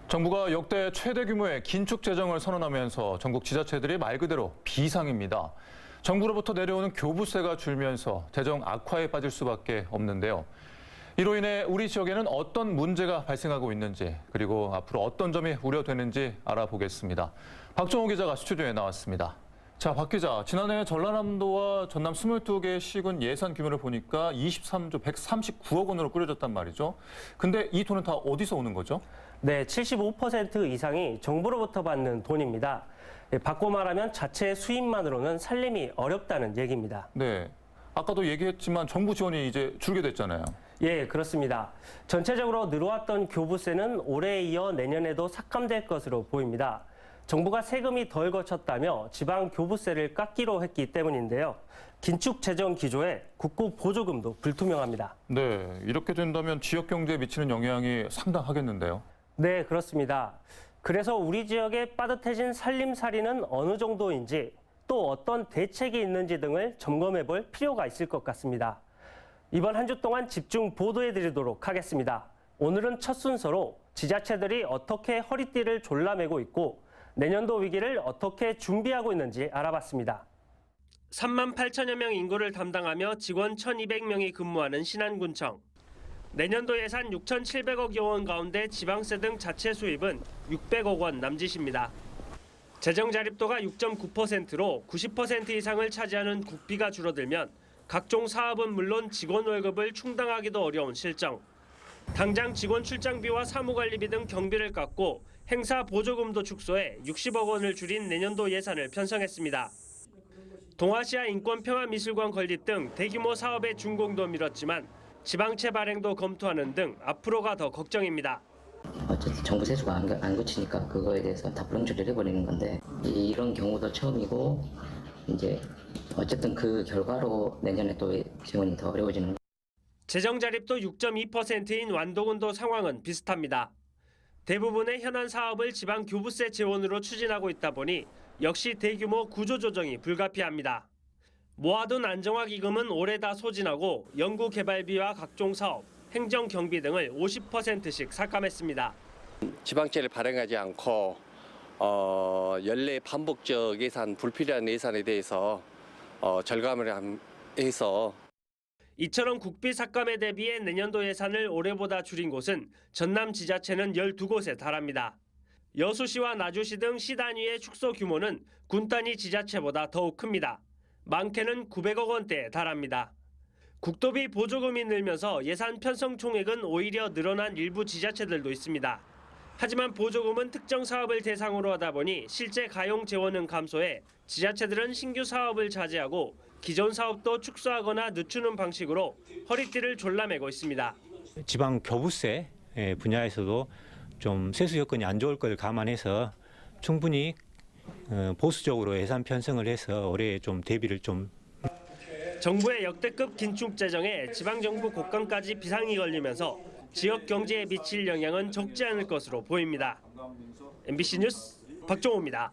정부가 역대 최대 규모의 긴축 재정을 선언하면서 전국 지자체들이 말 그대로 비상입니다. 정부로부터 내려오는 교부세가 줄면서 재정 악화에 빠질 수밖에 없는데요. 이로 인해 우리 지역에는 어떤 문제가 발생하고 있는지, 그리고 앞으로 어떤 점이 우려되는지 알아보겠습니다. 박종호 기자가 스튜디오에 나왔습니다. 자, 박 기자, 지난해 전라남도와 전남 22개 시군 예산 규모를 보니까 23조 139억 원으로 꾸려졌단 말이죠. 근데 이 돈은 다 어디서 오는 거죠? 네, 75% 이상이 정부로부터 받는 돈입니다. 바꿔 말하면 자체 수입만으로는 살림이 어렵다는 얘기입니다. 네, 아까도 얘기했지만 정부 지원이 이제 줄게 됐잖아요. 예, 그렇습니다. 전체적으로 늘어왔던 교부세는 올해에 이어 내년에도 삭감될 것으로 보입니다. 정부가 세금이 덜 거쳤다며 지방 교부세를 깎기로 했기 때문인데요. 긴축 재정 기조에 국고 보조금도 불투명합니다. 네, 이렇게 된다면 지역 경제에 미치는 영향이 상당하겠는데요. 네, 그렇습니다. 그래서 우리 지역의 빠듯해진 살림살이는 어느 정도인지 또 어떤 대책이 있는지 등을 점검해 볼 필요가 있을 것 같습니다. 이번 한 주 동안 집중 보도해 드리도록 하겠습니다. 오늘은 첫 순서로 지자체들이 어떻게 허리띠를 졸라매고 있고 내년도 위기를 어떻게 준비하고 있는지 알아봤습니다. 3만 8천여 명 인구를 담당하며 직원 1,200명이 근무하는 신안군청. 내년도 예산 6,700억여 원 가운데 지방세 등 자체 수입은 600억 원 남짓입니다. 재정 자립도가 6.9%로 90% 이상을 차지하는 국비가 줄어들면 각종 사업은 물론 직원 월급을 충당하기도 어려운 실정. 당장 직원 출장비와 사무관리비 등 경비를 깎고 행사 보조금도 축소해 60억 원을 줄인 내년도 예산을 편성했습니다. 동아시아 인권평화미술관 건립 등 대규모 사업의 준공도 미뤘지만 지방채 발행도 검토하는 등 앞으로가 더 걱정입니다. 어쨌든 정부 세수가 안 고치니까 그거에 대해서 다 불응 처리를 해버리는 건데 이런 경우도 처음이고 이제 어쨌든 그 결과로 내년에 또 지원이 더 어려워지는. 재정 자립도 6.2%인 완도군도 상황은 비슷합니다. 대부분의 현안 사업을 지방 교부세 재원으로 추진하고 있다 보니 역시 대규모 구조조정이 불가피합니다. 모아둔 안정화기금은 올해 다 소진하고 연구개발비와 각종 사업, 행정경비 등을 50%씩 삭감했습니다. 지방채를 발행하지 않고 연례 반복적 예산, 불필요한 예산에 대해서 절감을 해서 이처럼 국비 삭감에 대비해 내년도 예산을 올해보다 줄인 곳은 전남 지자체는 12곳에 달합니다. 여수시와 나주시 등 시 단위의 축소 규모는 군 단위 지자체보다 더욱 큽니다. 많게는 900억 원대에 달합니다. 국도비 보조금이 늘면서 예산 편성 총액은 오히려 늘어난 일부 지자체들도 있습니다. 하지만 보조금은 특정 사업을 대상으로 하다 보니 실제 가용 재원은 감소해 지자체들은 신규 사업을 자제하고 기존 사업도 축소하거나 늦추는 방식으로 허리띠를 졸라매고 있습니다. 지방 교부세 분야에서도 좀 세수 여건이 안 좋을 걸 감안해서 충분히 보수적으로 예산 편성을 해서 올해 좀 대비를 좀. 정부의 역대급 긴축 재정에 지방정부 곳간까지 비상이 걸리면서 지역 경제에 미칠 영향은 적지 않을 것으로 보입니다. MBC 뉴스 박종호입니다.